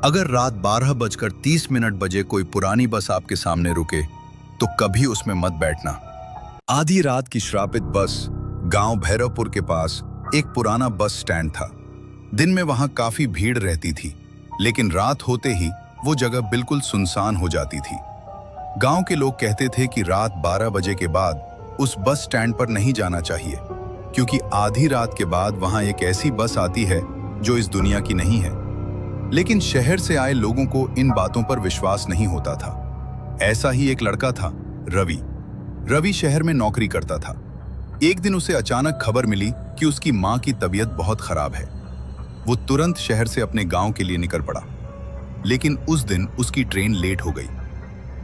अगर रात 12:30 बजे कोई पुरानी बस आपके सामने रुके तो कभी उसमें मत बैठना। आधी रात की श्रापित बस गांव भैरवपुर के पास एक पुराना बस स्टैंड था। दिन में वहां काफी भीड़ रहती थी, लेकिन रात होते ही वो जगह बिल्कुल सुनसान हो जाती थी। गांव के लोग कहते थे कि रात 12 बजे के बाद उस बस स्टैंड पर नहीं जाना चाहिए, क्योंकि आधी रात के बाद वहां एक ऐसी बस आती है जो इस दुनिया की नहीं है। लेकिन शहर से आए लोगों को इन बातों पर विश्वास नहीं होता था। ऐसा ही एक लड़का था, रवि। रवि शहर में नौकरी करता था। एक दिन उसे अचानक खबर मिली कि उसकी मां की तबीयत बहुत खराब है। वो तुरंत शहर से अपने गांव के लिए निकल पड़ा, लेकिन उस दिन उसकी ट्रेन लेट हो गई।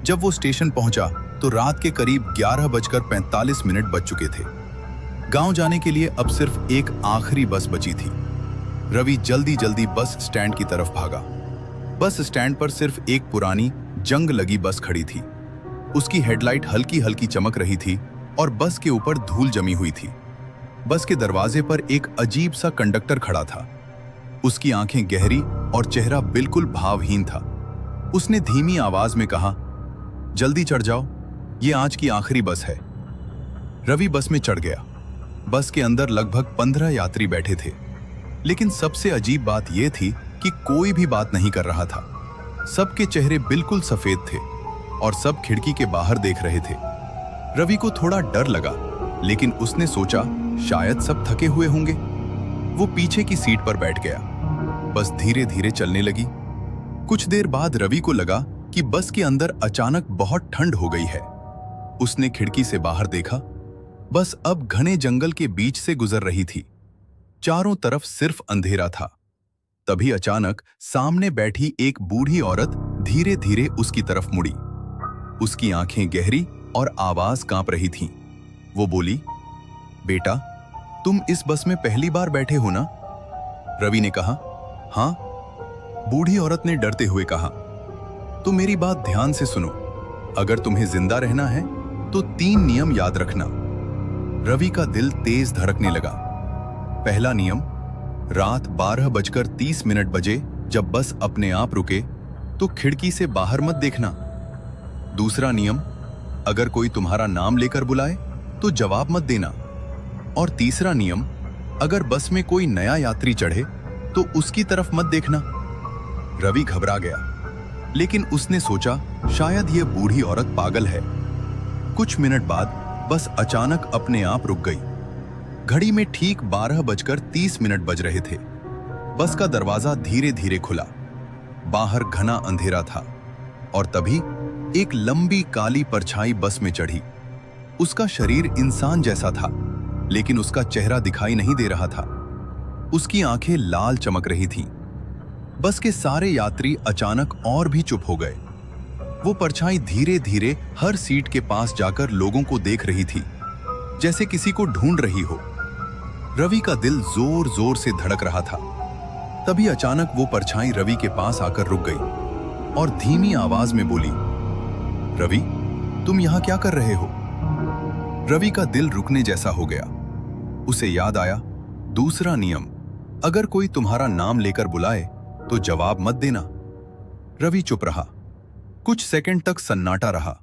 जब वो स्टेशन पहुंचा तो रात के करीब 11:45 बज चुके थे। गांव जाने के लिए अब सिर्फ एक आखिरी बस बची थी। रवि जल्दी जल्दी बस स्टैंड की तरफ भागा। बस स्टैंड पर सिर्फ एक पुरानी जंग लगी बस खड़ी थी। उसकी हेडलाइट हल्की हल्की चमक रही थी और बस के ऊपर धूल जमी हुई थी। बस के दरवाजे पर एक अजीब सा कंडक्टर खड़ा था। उसकी आंखें गहरी और चेहरा बिल्कुल भावहीन था। उसने धीमी आवाज में कहा, जल्दी चढ़ जाओ, ये आज की आखिरी बस है। रवि बस में चढ़ गया। बस के अंदर लगभग 15 यात्री बैठे थे, लेकिन सबसे अजीब बात यह थी कि कोई भी बात नहीं कर रहा था। सबके चेहरे बिल्कुल सफेद थे और सब खिड़की के बाहर देख रहे थे। रवि को थोड़ा डर लगा, लेकिन उसने सोचा शायद सब थके हुए होंगे। वो पीछे की सीट पर बैठ गया। बस धीरे धीरे चलने लगी। कुछ देर बाद रवि को लगा कि बस के अंदर अचानक बहुत ठंड हो गई है। उसने खिड़की से बाहर देखा। बस अब घने जंगल के बीच से गुजर रही थी। चारों तरफ सिर्फ अंधेरा था। तभी अचानक सामने बैठी एक बूढ़ी औरत धीरे धीरे उसकी तरफ मुड़ी। उसकी आंखें गहरी और आवाज कांप रही थी। वो बोली, बेटा, तुम इस बस में पहली बार बैठे हो ना? रवि ने कहा, हाँ। बूढ़ी औरत ने डरते हुए कहा, तो मेरी बात ध्यान से सुनो। अगर तुम्हें जिंदा रहना है तो 3 नियम याद रखना। रवि का दिल तेज धड़कने लगा। पहला नियम, रात 12:30 बजे जब बस अपने आप रुके तो खिड़की से बाहर मत देखना। दूसरा नियम, अगर कोई तुम्हारा नाम लेकर बुलाए तो जवाब मत देना। और तीसरा नियम, अगर बस में कोई नया यात्री चढ़े तो उसकी तरफ मत देखना। रवि घबरा गया, लेकिन उसने सोचा शायद यह बूढ़ी औरत पागल है। कुछ मिनट बाद बस अचानक अपने आप रुक गई। घड़ी में ठीक 12:30 बज रहे थे। बस का दरवाजा धीरे धीरे खुला। बाहर घना अंधेरा था और तभी एक लंबी काली परछाई बस में चढ़ी। उसका शरीर इंसान जैसा था, लेकिन उसका चेहरा दिखाई नहीं दे रहा था। उसकी आंखें लाल चमक रही थीं। बस के सारे यात्री अचानक और भी चुप हो गए। वो परछाई धीरे धीरे हर सीट के पास जाकर लोगों को देख रही थी, जैसे किसी को ढूंढ रही हो। रवि का दिल जोर जोर से धड़क रहा था। तभी अचानक वो परछाई रवि के पास आकर रुक गई और धीमी आवाज में बोली, रवि, तुम यहां क्या कर रहे हो? रवि का दिल रुकने जैसा हो गया। उसे याद आया, दूसरा नियम, अगर कोई तुम्हारा नाम लेकर बुलाए तो जवाब मत देना। रवि चुप रहा। कुछ सेकंड तक सन्नाटा रहा।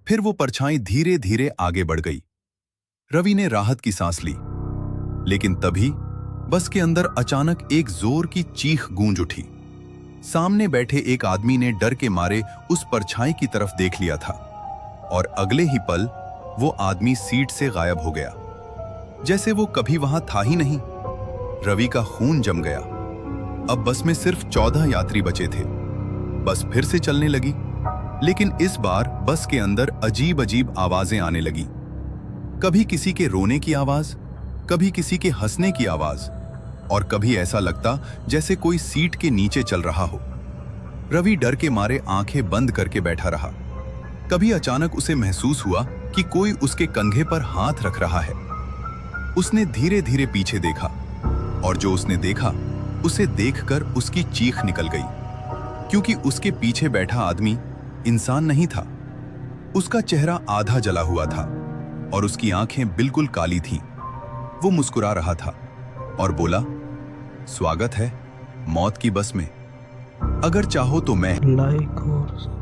फिर वो परछाई धीरे धीरे आगे बढ़ गई। रवि ने राहत की सांस ली, लेकिन तभी बस के अंदर अचानक एक जोर की चीख गूंज उठी। सामने बैठे एक आदमी ने डर के मारे उस परछाई की तरफ देख लिया था और अगले ही पल वो आदमी सीट से गायब हो गया, जैसे वो कभी वहां था ही नहीं। रवि का खून जम गया। अब बस में सिर्फ 14 यात्री बचे थे। बस फिर से चलने लगी, लेकिन इस बार बस के अंदर अजीब अजीब आवाजें आने लगी। कभी किसी के रोने की आवाज, कभी किसी के हंसने की आवाज, और कभी ऐसा लगता जैसे कोई सीट के नीचे चल रहा हो। रवि डर के मारे आंखें बंद करके बैठा रहा। कभी अचानक उसे महसूस हुआ कि कोई उसके कंधे पर हाथ रख रहा है। उसने धीरे धीरे पीछे देखा और जो उसने देखा उसे देखकर उसकी चीख निकल गई, क्योंकि उसके पीछे बैठा आदमी इंसान नहीं था। उसका चेहरा आधा जला हुआ था और उसकी आंखें बिल्कुल काली थीं। वो मुस्कुरा रहा था और बोला, स्वागत है मौत की बस में। अगर चाहो तो मैं लाइक और